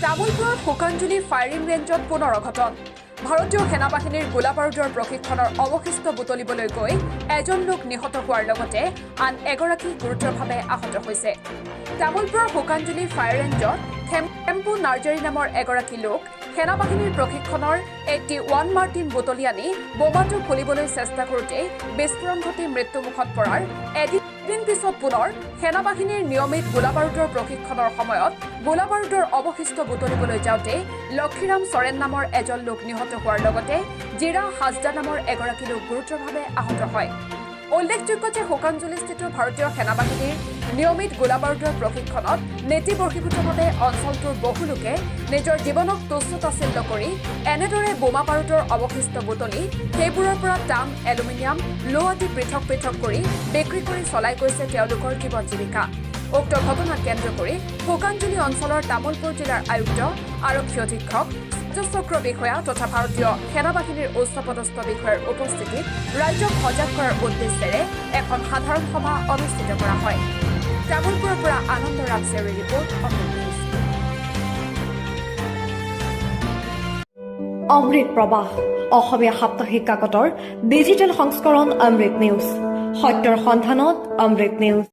তামুলপুৰৰ শুকানজুলি ফায়াৰিং ৰেঞ্জত পুনৰ অঘটন ভাৰতীয় সেনাবাহিনীৰ গোলাবাৰুদৰ প্ৰশিক্ষণৰ অৱশিষ্ট বুটলিবলৈ গৈ এজন লোক নিহত হোৱাৰ লগতে আন এগৰাকী গুৰুতৰভাৱে আহত হৈছে তামুলপুৰৰ শুকানজুলি ফায়াৰ ৰেঞ্জত টেম্পু নাৰ্জাৰী নামৰ এগৰাকী লোক সেনাবাহিনীৰ প্ৰশিক্ষণৰ এটি ওৱান মাৰ্টিন বুটলি আনি বোমাটো খুলিবলৈ চেষ্টা কৰোঁতে বিস্ফোৰণ ঘটি মৃত্যুমুখত পৰাৰ এদিন পিছত পুনৰ সেনাবাহিনীৰ নিয়মিত গোলাবাৰুদৰ প্ৰশিক্ষণৰ সময়ত গোলাবাৰুদৰ অৱশিষ্ট বুটলিবলৈ যাওঁতে লক্ষীৰাম চৰেন নামৰ এজন লোক নিহত হোৱাৰ লগতে জিৰা হাজদা নামৰ এগৰাকী লোক গুৰুতৰভাৱে আহত হয় উল্লেখযোগ্য যে শুকানজুলিস্থিত ভাৰতীয় সেনাবাহিনীৰ নিয়মিত গোলাবাৰুদৰ প্ৰশিক্ষণত নীতিবৰ্হিভূতভাৱে অঞ্চলটোৰ বহু লোকে নিজৰ জীৱনক তুচ্ছ-তাচ্ছিল্য কৰি এনেদৰে বোমা বাৰুদৰ অৱশিষ্ট বুটলি সেইবোৰৰ পৰা টান এলুমিনিয়াম লো আদি পৃথক পৃথক কৰি বিক্ৰী কৰি চলাই গৈছে তেওঁলোকৰ জীৱন জীৱিকা উক্ত ঘটনাক কেন্দ্ৰ কৰি শুকানজুলি অঞ্চলৰ তামুলপুৰ জিলাৰ আয়ুক্ত আৰক্ষী অধীক্ষক চক্ৰ বিষয়া তথা ভাৰতীয় সেনাবাহিনীৰ উচ্চপদস্থ বিষয়াৰ উপস্থিতিত ৰাজ্যক সজাগ কৰাৰ উদ্দেশ্যেৰে এখন সাধাৰণ সভা অনুষ্ঠিত কৰা হয় তামুলপুৰৰ পৰা আনন্দ ৰামচেৰীৰ ৰিপৰ্ট অমৃত প্ৰবাহ অসমীয়া সাপ্তাহিক কাকতৰ ডিজিটেল সংস্কৰণ অমৃত নিউজ সত্যৰ সন্ধানত অমৃত নিউজ